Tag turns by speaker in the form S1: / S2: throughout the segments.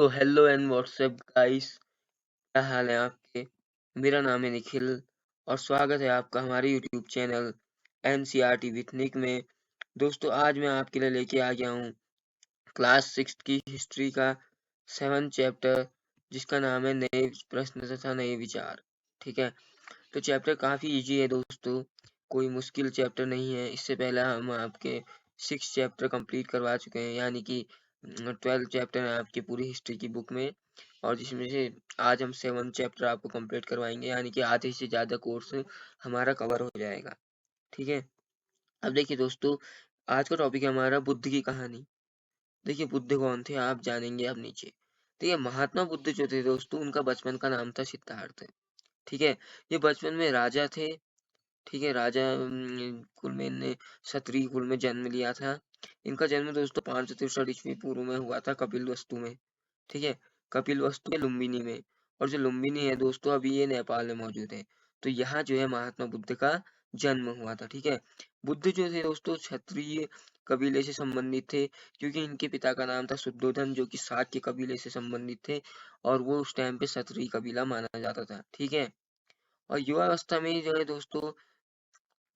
S1: तो hello and WhatsApp guys, क्या हाल है आपके। मेरा नाम है निखिल और स्वागत है आपका हमारे यूट्यूब चैनल एनसीईआरटी विथ निक में। दोस्तों, आज मैं आपके लिए लेके आ गया हूँ क्लास 6 की हिस्ट्री का 7 चैप्टर, जिसका नाम है नए प्रश्न तथा नए विचार। ठीक है, तो चैप्टर काफी इजी है दोस्तों, कोई मुश्किल चैप्टर नहीं है। इससे पहले हम आपके 6 चैप्टर कंप्लीट करवा चुके हैं, यानी कि 12 चैप्टर है आपकी पूरी हिस्ट्री की बुक में, और जिसमें से आज हम 7 चैप्टर आपको कंप्लीट करवाएंगे, यानी कि आधे से ज्यादा कोर्स हमारा कवर हो जाएगा। ठीक है, अब देखिए दोस्तों, आज का टॉपिक है हमारा बुद्ध की कहानी। देखिए, बुद्ध कौन थे आप जानेंगे अब नीचे। देखिए, महात्मा बुद्ध जो थे दोस्तों, उनका बचपन का नाम था सिद्धार्थ। ठीक है, ये बचपन में राजा थे। ठीक है, राजा कुल में इनने क्षत्रिय कुल में जन्म लिया था। इनका जन्म दोस्तों 563 ईस्वी पूर्व में हुआ था कपिलवस्तु में। ठीक है, कपिलवस्तु के लुम्बिनी में, और जो लुम्बिनी है दोस्तों अभी ये नेपाल में मौजूद है। तो यहाँ जो है महात्मा बुद्ध का जन्म हुआ था। ठीक है, बुद्ध जो थे दोस्तों क्षत्रिय कबीले से संबंधित थे, क्योंकि इनके पिता का नाम था शुद्धोधन, जो कि शाक्य कबीले से संबंधित थे, और वो उस टाइम पे क्षत्रिय कबीला माना जाता था। ठीक है, और युवावस्था में ही जो है दोस्तों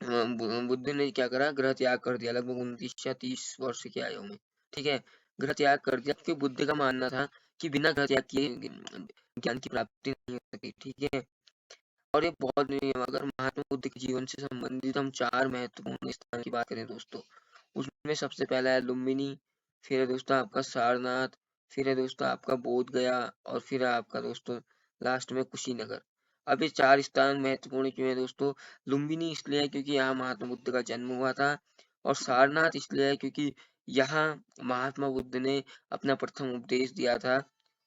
S1: बुद्ध ने क्या करा, गृह त्याग कर दिया लगभग 29 या 30 वर्ष की आयु में। ठीक है, गृह त्याग कर दिया, क्योंकि बुद्ध का मानना था कि बिना गृह त्याग किए ज्ञान की प्राप्ति नहीं हो सकती। ठीक है, और ये बहुत नहीं है। अगर महात्मा बुद्ध के जीवन से संबंधित हम 4 महत्वपूर्ण स्थान की बात करें दोस्तों, उसमें सबसे पहला है लुम्बिनी, फिर है दोस्तों आपका सारनाथ, फिर है दोस्तों आपका बोध गया, और फिर है आपका दोस्तों लास्ट में कुशीनगर। अब ये 4 स्थान महत्वपूर्ण क्यों है दोस्तों। लुम्बिनी इसलिए है क्योंकि यहाँ महात्मा बुद्ध का जन्म हुआ था, और सारनाथ इसलिए है क्योंकि यहाँ महात्मा बुद्ध ने अपना प्रथम उपदेश दिया था।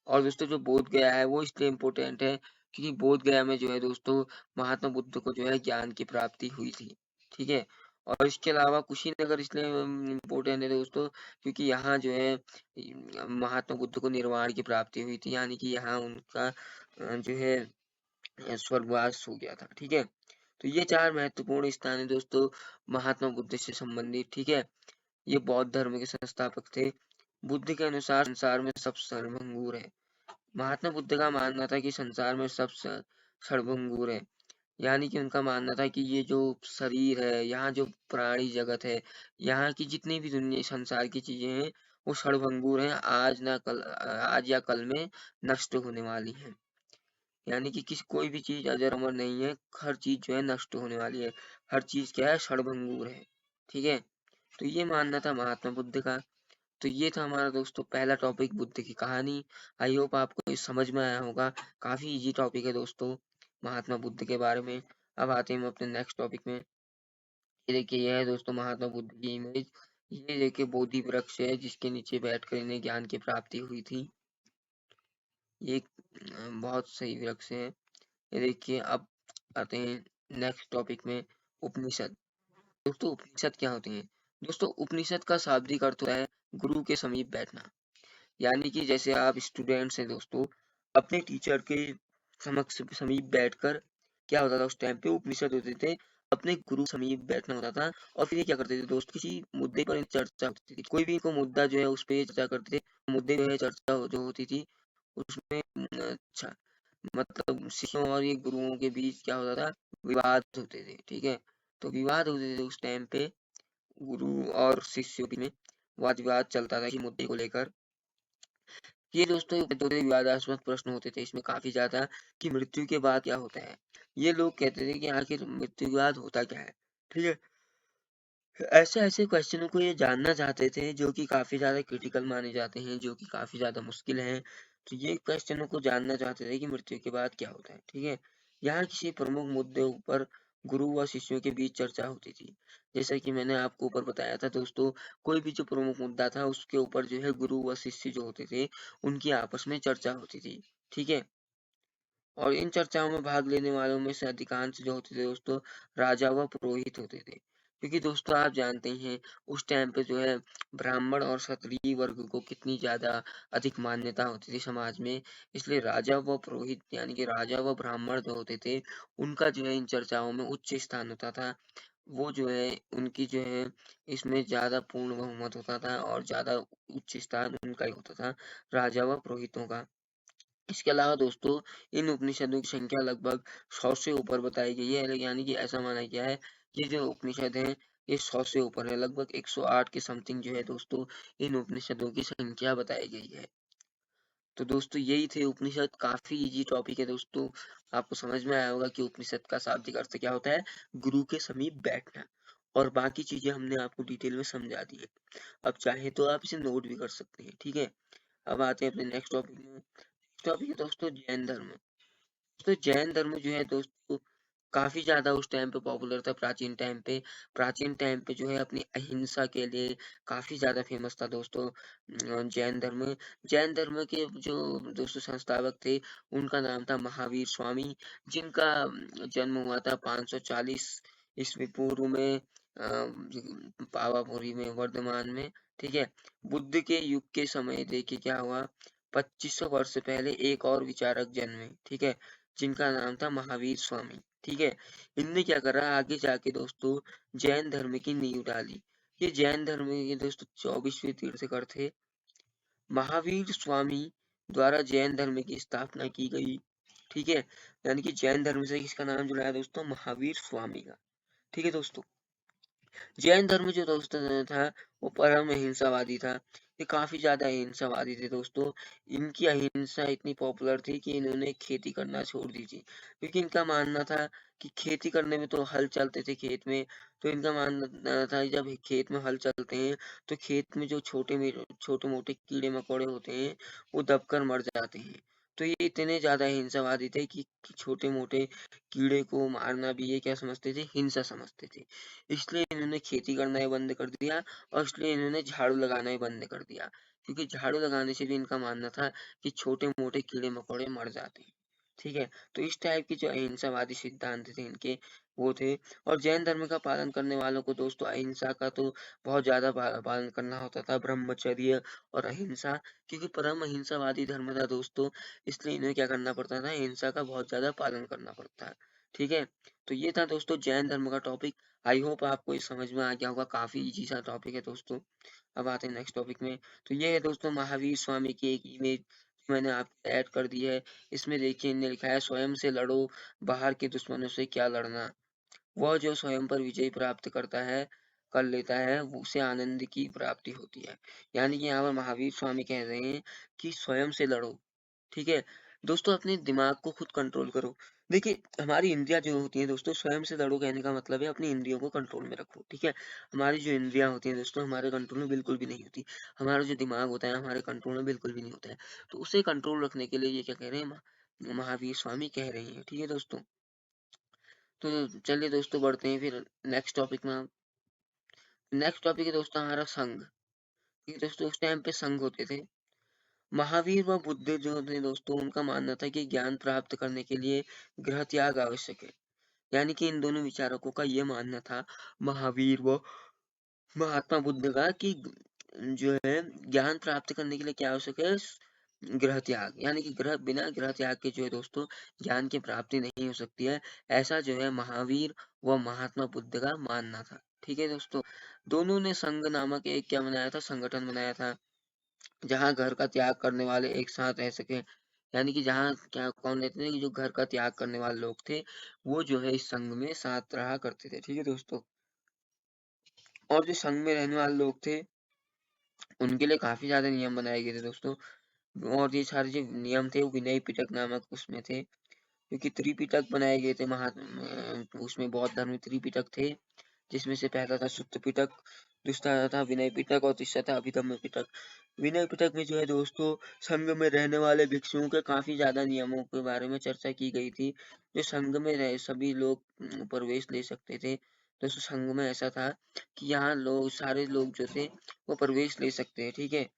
S1: और दोस्तों जो बोध गया है वो इसलिए इम्पोर्टेंट है क्योंकि बोध गया में जो है दोस्तों महात्मा बुद्ध को जो है ज्ञान की प्राप्ति हुई थी। ठीक है, और इसके अलावा कुशीनगर इसलिए इम्पोर्टेंट है दोस्तों क्योंकि यहाँ जो है महात्मा बुद्ध को निर्वाण की प्राप्ति हुई थी, यानी कि यहाँ उनका जो है स्वर्गवास हो गया था। ठीक है, तो ये 4 महत्वपूर्ण स्थान है दोस्तों महात्मा बुद्ध से संबंधित। ठीक है, ये बौद्ध धर्म के संस्थापक थे। बुद्ध के अनुसार संसार में सब सर्वभंगुर है। महात्मा बुद्ध का मानना था कि संसार में सब सर्वभंगुर है, यानी कि उनका मानना था कि ये जो शरीर है, यहाँ जो प्राणी जगत है, यहाँ की जितनी भी दुनिया संसार की चीजें हैं, वो क्षणभंगुर हैं, आज या कल में नष्ट होने वाली हैं। यानी कि किसी कोई भी चीज अजर अमर नहीं है, हर चीज जो है नष्ट होने वाली है, हर चीज क्या है, क्षणभंगुर है। ठीक है, तो ये मानना था महात्मा बुद्ध का। तो ये था हमारा दोस्तों पहला टॉपिक, बुद्ध की कहानी। आई होप आपको ये समझ में आया होगा, काफी इजी टॉपिक है दोस्तों महात्मा बुद्ध के बारे में। अब आते हैं हम अपने नेक्स्ट टॉपिक में। ये देखिए, यह है दोस्तों महात्मा बुद्ध की इमेज। ये देखिए बोधि वृक्ष है, जिसके नीचे बैठकर इन्हें ज्ञान की प्राप्ति हुई थी। ये एक बहुत सही वृक्ष है। ये देखिए, अब आते हैं नेक्स्ट टॉपिक में, उपनिषद। दोस्तों उपनिषद क्या होते हैं। दोस्तों उपनिषद का शाब्दिक अर्थ होता है गुरु के समीप बैठना, यानी कि जैसे आप स्टूडेंट्स हैं दोस्तों, अपने टीचर के समक्ष समीप बैठकर, क्या होता था उस टाइम पे, उपनिषद होते थे, अपने गुरु समीप बैठना होता था। और फिर ये क्या करते थे दोस्त, किसी मुद्दे पर चर्चा होती थी, कोई भी इनको मुद्दा जो है उस पर चर्चा करते थे। मुद्दे जो है चर्चा जो होती थी उसमें अच्छा मतलब शिष्यों और ये गुरुओं के बीच क्या होता था, विवाद होते थे। ठीक है, तो विवाद होते थे उस टाइम पे, गुरु और शिष्यों के में वाद विवाद चलता था कि मुद्दे को लेकर। ये दोस्तों जो विवादास्पद प्रश्न होते थे इसमें काफी ज्यादा, कि मृत्यु के बाद क्या होता है। ये लोग कहते थे कि आखिर मृत्यु के बाद होता क्या है। ठीक है, ऐसे ऐसे क्वेश्चनों को ये जानना चाहते थे जो कि काफी ज्यादा क्रिटिकल माने जाते हैं, जो कि काफी ज्यादा मुश्किल हैं। तो ये क्वेश्चनों को जानना चाहते थे कि मृत्यु के बाद क्या होता है। ठीक है, यहाँ किसी प्रमुख मुद्दे पर गुरु व शिष्यों के बीच चर्चा होती थी। जैसा कि मैंने आपको ऊपर बताया था दोस्तों, कोई भी जो प्रमुख मुद्दा था उसके ऊपर जो है गुरु व शिष्य जो होते थे उनकी आपस में चर्चा होती थी। ठीक है, और इन चर्चाओं में भाग लेने वालों में से अधिकांश जो होते थे दोस्तों राजा व पुरोहित होते थे, क्योंकि दोस्तों आप जानते हैं उस टाइम पे जो है ब्राह्मण और क्षत्रिय वर्ग को कितनी ज्यादा अधिक मान्यता होती थी समाज में। इसलिए राजा व पुरोहित यानी कि राजा व ब्राह्मण जो होते थे उनका जो है इन चर्चाओं में उच्च स्थान होता था। वो जो है उनकी जो है इसमें ज़्यादा पूर्ण बहुमत होता था और ज़्यादा उच्च स्थान उनका ही होता था, राजा व पुरोहितों का। इसके अलावा दोस्तों इन उपनिषदों की संख्या लगभग 100 से ऊपर बताई गई है, यानी कि ऐसा माना गया है ये जो उपनिषद हैं ये 100 से ऊपर है, लगभग 108 के समथिंग जो है दोस्तों इन उपनिषदों की संख्या बताई गई है। तो दोस्तों यही थे उपनिषद, काफी इजी टॉपिक है दोस्तों। आपको समझ में आया होगा कि उपनिषद का शाब्दिक अर्थ क्या होता है, गुरु के समीप बैठना। और बाकी चीजें हमने आपको डिटेल में समझा दी है। अब चाहे तो आप इसे नोट भी कर सकते हैं, ठीक है। अब आते हैं अपने नेक्स्ट टॉपिक में। नेक्स्ट टॉपिक है दोस्तों जैन धर्म। तो जैन धर्म जो है दोस्तों काफी ज्यादा उस टाइम पे पॉपुलर था, प्राचीन टाइम पे। प्राचीन टाइम पे जो है अपनी अहिंसा के लिए काफी ज्यादा फेमस था दोस्तों। जैन धर्म। जैन धर्म के जो दोस्तों संस्थापक थे उनका नाम था महावीर स्वामी, जिनका जन्म हुआ था 540 ईस्वी पूर्व में पावापुरी में, वर्धमान में, ठीक है। बुद्ध के युग के समय देखिए क्या हुआ, 2500 वर्ष पहले एक और विचारक जन्मे, ठीक है, जिनका नाम था महावीर स्वामी, ठीक है। इनने क्या करा, आगे जाके दोस्तों जैन धर्म की नींव डाली। ये जैन धर्म के दोस्तों 24वें तीर्थंकर थे। महावीर स्वामी द्वारा जैन धर्म की स्थापना की गई, ठीक है। यानी कि जैन धर्म से किसका नाम जुड़ा है दोस्तों, महावीर स्वामी का, ठीक है दोस्तों। जैन धर्म जो दोस्तों था वो परम अहिंसावादी था। ये काफी ज्यादा अहिंसावादी थे दोस्तों। इनकी अहिंसा इतनी पॉपुलर थी कि इन्होंने खेती करना छोड़ दी थी, क्योंकि इनका मानना था कि खेती करने में तो हल चलते थे खेत में। तो इनका मानना था जब खेत में हल चलते हैं तो खेत में जो छोटे मोटे कीड़े मकोड़े होते हैं वो दबकर मर जाते हैं। तो ये इतने ज्यादा अहिंसावादी थे कि छोटे मोटे कीड़े को मारना भी ये क्या समझते थे, हिंसा समझते थे। इसलिए इन्होंने खेती करना ही बंद कर दिया और इसलिए इन्होंने झाड़ू लगाना ही बंद कर दिया, क्योंकि झाड़ू लगाने से भी इनका मानना था कि छोटे मोटे कीड़े मकोड़े मर जाते हैं, ठीक है। तो इस टाइप के जो अहिंसावादी सिद्धांत थे इनके वो थे। और जैन धर्म का पालन करने वालों को दोस्तों अहिंसा का तो बहुत ज्यादा पालन करना होता था, ब्रह्मचर्य और अहिंसा, क्योंकि परम अहिंसावादी धर्म था दोस्तों। इसलिए इन्हें क्या करना पड़ता था, अहिंसा का बहुत ज्यादा पालन करना पड़ता है, ठीक है। तो ये था दोस्तों जैन धर्म का टॉपिक। आई होप आपको ये समझ में आ गया होगा, काफी इजी सा टॉपिक है दोस्तों। अब आते हैं नेक्स्ट टॉपिक में। तो ये है दोस्तों महावीर स्वामी की एक इमेज मैंने आपको ऐड कर दी है। इसमें देखिए इन्हें लिखा है, स्वयं से लड़ो, बाहर के दुश्मनों से क्या लड़ना। वह जो स्वयं पर विजय प्राप्त करता है, कर लेता है, उसे आनंद की प्राप्ति होती है। यानी कि यहाँ पर महावीर स्वामी कह रहे हैं कि स्वयं से लड़ो, ठीक है। दोस्तों अपने दिमाग को खुद कंट्रोल करो। देखिए हमारी इंद्रियां जो होती हैं दोस्तों, स्वयं से लड़ो कहने का मतलब है अपनी इंद्रियों को कंट्रोल में रखो, ठीक है। हमारी जो इंद्रियां होती हैं दोस्तों हमारे कंट्रोल में बिल्कुल भी नहीं होती। हमारा जो दिमाग होता है हमारे कंट्रोल में बिल्कुल भी नहीं होता है। तो उसे कंट्रोल रखने के लिए ये क्या कह रहे हैं, महावीर स्वामी कह रहे हैं, ठीक है दोस्तों। तो चलिए दोस्तों बढ़ते हैं फिर नेक्स्ट टॉपिक में। नेक्स्ट टॉपिक है दोस्तों हमारा संघ। ये दोस्तों उस टाइम पे संघ होते थे। महावीर व बुद्ध जो थे दोस्तों उनका मानना था कि ज्ञान प्राप्त करने के लिए गृह त्याग आवश्यक है। यानी कि इन दोनों विचारकों का ये मानना था, महावीर व महात्मा बुद्ध का, कि जो है ज्ञान प्राप्त करने के लिए क्या आवश्यक है, गृह त्याग। यानी कि बिना गृह त्याग के जो है दोस्तों ज्ञान की प्राप्ति नहीं हो सकती है। ऐसा जो है महावीर व महात्मा बुद्ध का मानना था, ठीक है दोस्तों। दोनों ने संघ नामक एक क्या बनाया था, संगठन बनाया था, जहाँ घर का त्याग करने वाले एक साथ रह सके। यानी कि जहाँ क्या कौन रहते थे कि जो घर का त्याग करने वाले लोग थे वो जो है इस संघ में साथ रहा करते थे, ठीक है दोस्तों। और जो संघ में रहने वाले लोग थे उनके लिए काफी ज्यादा नियम बनाए गए थे दोस्तों। और ये सारे जो नियम थे वो विनय पिटक नामक उसमें थे, क्योंकि त्रिपिटक बनाए गए थे उसमें बौद्ध धर्म में त्रिपिटक थे, जिसमें से पहला था सुत्त पिटक, दूसरा था विनय पिटक और तीसरा था अभिधम्म पिटक। विनय पिटक में जो है दोस्तों संघ में रहने वाले भिक्षुओं के काफी ज्यादा नियमों के बारे में चर्चा की गई थी। जो संघ में रहे सभी लोग प्रवेश ले सकते थे। दोस्तों संघ में ऐसा था कि यहाँ लोग सारे लोग जो थे वो प्रवेश ले सकते हैं, ठीक है।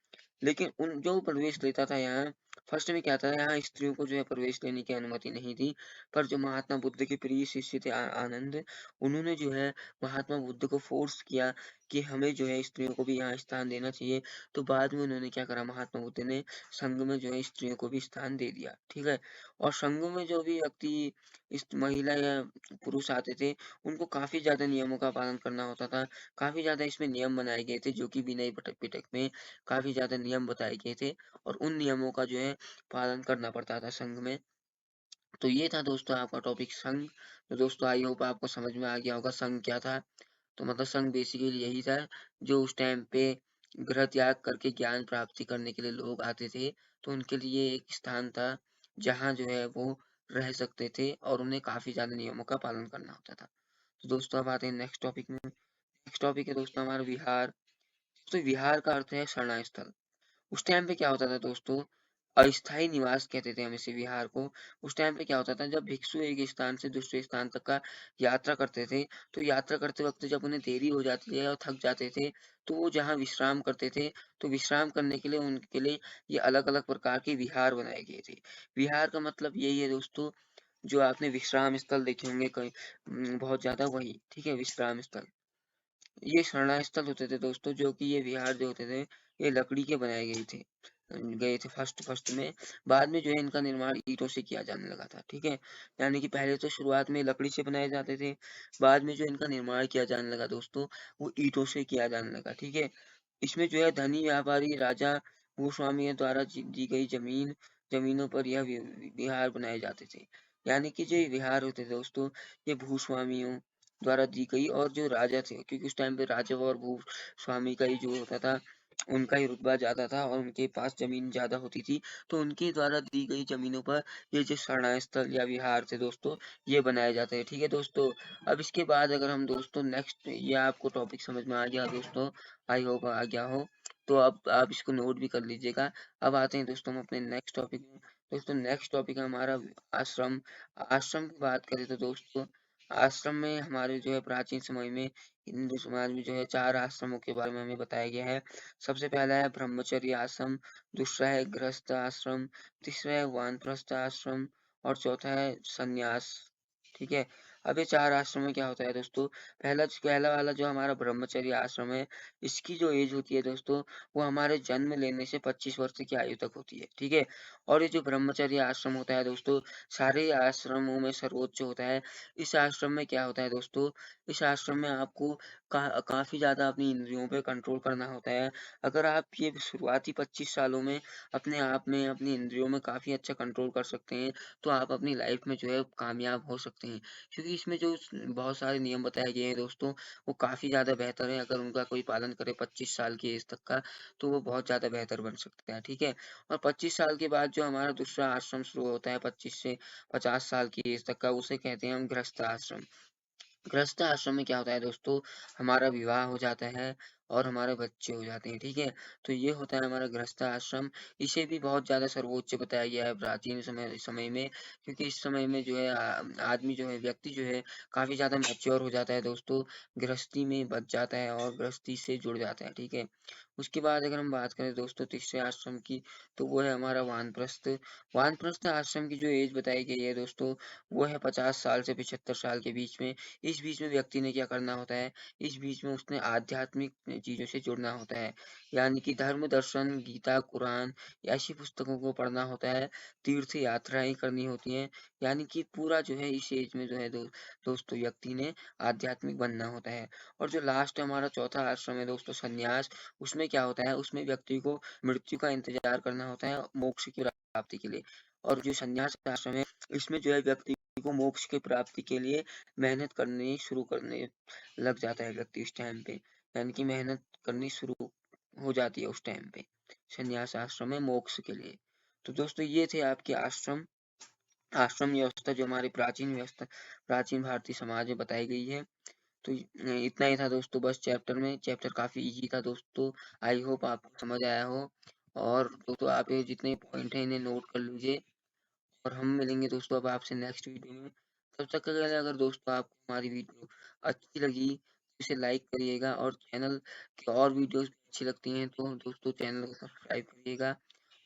S1: लेकिन उन जो प्रवेश लेता था यहाँ फर्स्ट में क्या था, यहाँ स्त्रियों को जो है प्रवेश लेने की अनुमति नहीं थी, पर जो महात्मा बुद्ध के प्रिय शिष्य थे आनंद, उन्होंने जो है महात्मा बुद्ध को फोर्स किया कि हमें जो है स्त्रियों को भी यहाँ स्थान देना चाहिए। तो बाद में उन्होंने क्या करा, महात्मा बुद्ध ने संघ में जो है स्त्रियों को भी स्थान दे दिया, ठीक है। और संघ में जो भी व्यक्ति इस महिला या पुरुष आते थे, उनको काफी ज्यादा नियमों का पालन करना होता था। काफी ज्यादा इसमें नियम बनाए गए थे, जो कि विनय पिटक में काफी ज्यादा नियम बताए गए थे, और उन नियमों का जो है पालन करना पड़ता था संघ में। तो ये था दोस्तों आपका टॉपिक संघ। तो दोस्तों आई होप आपको समझ में आ गया होगा संघ क्या था। तो मतलब संघ बेसिकली यही था, जो उस टाइम पे गृह त्याग करके ज्ञान प्राप्ति करने के लिए लोग आते थे, तो उनके लिए एक स्थान था जहाँ जो है वो रह सकते थे, और उन्हें काफी ज्यादा नियमों का पालन करना होता था। तो दोस्तों अब आते हैं नेक्स्ट टॉपिक में। नेक्स्ट टॉपिक है दोस्तों हमारा विहार। तो विहार का अर्थ है शरणाई स्थल। उस टाइम पे क्या होता था दोस्तों, अस्थायी निवास कहते थे हम इसे विहार को। उस टाइम पे क्या होता था, जब भिक्षु एक स्थान से दूसरे स्थान तक का यात्रा करते थे, तो यात्रा करते वक्त जब उन्हें देरी हो जाती है और थक जाते थे, तो वो जहाँ विश्राम करते थे, तो विश्राम करने के लिए उनके लिए ये अलग अलग प्रकार के विहार बनाए गए थे। विहार का मतलब यही है दोस्तों, जो आपने विश्राम स्थल देखे होंगे कहीं बहुत ज्यादा, वही ठीक है विश्राम स्थल। ये शरणास्थल स्थल होते थे दोस्तों, जो कि ये विहार जो होते थे, ये लकड़ी के बनाए गए थे फर्स्ट फर्स्ट में। बाद में जो है इनका निर्माण ईंटों से किया जाने लगा था, ठीक है। यानी कि पहले तो शुरुआत में लकड़ी से बनाए जाते थे, बाद में जो इनका निर्माण किया जाने लगा दोस्तों, वो ईंटों से किया जाने लगा, ठीक है। इसमें जो है धनी व्यापारी राजा भूस्वामियों द्वारा दी गई जमीनों पर यह विहार बनाए जाते थे। यानी कि जो ये विहार होते थे दोस्तों, ये भूस्वामियों द्वारा दी गई, और जो राजा थे, क्योंकि उस टाइम पे राजा और भूस्वामी का ही जो होता था, उनका ही रुतबा ज्यादा था और उनके पास जमीन ज्यादा होती थी, तो उनके द्वारा दी गई जमीनों पर ये जो शरणाई स्थल या विहार थे दोस्तों, ये बनाए जाते हैं, ठीक है दोस्तों। अब इसके बाद अगर हम दोस्तों नेक्स्ट, ये आपको टॉपिक समझ में आ गया दोस्तों, आई होप आ गया हो, तो अब आप इसको नोट भी कर लीजिएगा। अब आते हैं दोस्तों हम अपने नेक्स्ट टॉपिक में। दोस्तों नेक्स्ट टॉपिक है हमारा आश्रम। आश्रम की बात करें तो दोस्तों, आश्रम में हमारे जो है प्राचीन समय में हिंदू समाज में जो है 4 आश्रमों के बारे में हमें बताया गया है। सबसे पहला है ब्रह्मचर्य आश्रम, दूसरा है गृहस्थ आश्रम, तीसरा है वानप्रस्थ आश्रम, और चौथा है संन्यास, ठीक है। अब ये 4 आश्रम में क्या होता है दोस्तों, पहला वाला जो हमारा ब्रह्मचर्य आश्रम है, इसकी जो एज होती है दोस्तों, वो हमारे जन्म लेने से 25 वर्ष की आयु तक होती है, ठीक है। और ये जो ब्रह्मचर्य आश्रम होता है दोस्तों, सारे आश्रमों में सर्वोच्च होता है। इस आश्रम में क्या होता है दोस्तों, इस आश्रम में आपको काफी ज्यादा अपनी इंद्रियों पे कंट्रोल करना होता है। अगर आप ये शुरुआती 25 सालों में अपने आप में अपनी इंद्रियों में काफी अच्छा कंट्रोल कर सकते हैं, तो आप अपनी लाइफ में जो है कामयाब हो सकते हैं। क्योंकि इसमें जो बहुत सारे नियम बताए गए हैं दोस्तों, वो काफी ज्यादा बेहतर है। अगर उनका कोई पालन करे 25 साल की एज तक का, तो वो बहुत ज्यादा बेहतर बन सकता है, ठीक है। और 25 साल के बाद जो हमारा दूसरा आश्रम शुरू होता है, 25 से 50 साल की एज तक का, उसे कहते हैं हम गृहस्थ आश्रम। गृहस्थ आश्रम में क्या होता है दोस्तों, हमारा विवाह हो जाता है और हमारे बच्चे हो जाते हैं, ठीक है। तो ये होता है हमारा गृहस्थ आश्रम। इसे भी बहुत ज्यादा सर्वोच्च बताया गया है प्राचीन समय समय में, क्योंकि इस समय में जो है आदमी जो है, व्यक्ति जो है, काफी ज्यादा मैच्योर हो जाता है दोस्तों, गृहस्थी में बच जाता है और गृहस्थी से जुड़ जाता है, ठीक है। उसके बाद अगर हम बात करें दोस्तों तीसरे आश्रम की, तो वो है हमारा वानप्रस्थ। वानप्रस्थ आश्रम की जो एज बताई गई है दोस्तों, वो है 50 साल से 75 साल के बीच में। इस बीच में व्यक्ति ने क्या करना होता है, इस बीच में उसने आध्यात्मिक चीजों से जुड़ना होता है। यानी कि धर्म दर्शन गीता कुरान ऐसी पुस्तकों को पढ़ना होता है, तीर्थ यात्राएं करनी होती हैं। यानी कि पूरा जो है इस एज में जो है दोस्तों व्यक्ति ने आध्यात्मिक बनना होता है। और जो लास्ट हमारा चौथा आश्रम है दोस्तों संन्यास, उसमें क्या होता है, उसमें व्यक्ति को मृत्यु का इंतजार करना होता है मोक्ष की प्राप्ति के लिए। और जो संन्यास आश्रम है, इसमें जो है व्यक्ति को मोक्ष की प्राप्ति के लिए मेहनत करनी शुरू करने लग जाता है व्यक्ति उस टाइम पे। यानी कि मेहनत करनी शुरू हो जाती है उस टाइम पे संन्यास आश्रम में मोक्ष के लिए। तो दोस्तों ये थे आपके आश्रम। आश्रम व्यवस्था जो हमारी प्राचीन व्यवस्था, प्राचीन भारतीय समाज में बताई गई है। तो इतना ही था दोस्तों बस चैप्टर में। चैप्टर काफी इजी था दोस्तों, आई होप आपको समझ आया हो। और दोस्तों आप ये जितने पॉइंट हैं इन्हें नोट कर लीजिए, और हम मिलेंगे दोस्तों अब आपसे नेक्स्ट वीडियो में। तब तक के लिए अगर दोस्तों आपको हमारी वीडियो अच्छी लगी, तो इसे लाइक करिएगा, और चैनल की और वीडियोस भी अच्छी लगती हैं तो दोस्तों चैनल को सब्सक्राइब करिएगा।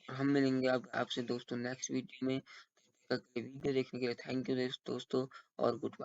S1: और हम मिलेंगे आपसे दोस्तों नेक्स्ट वीडियो में। तब तक के लिए वीडियो देखने के लिए थैंक यू दोस्तों और गुड बाय।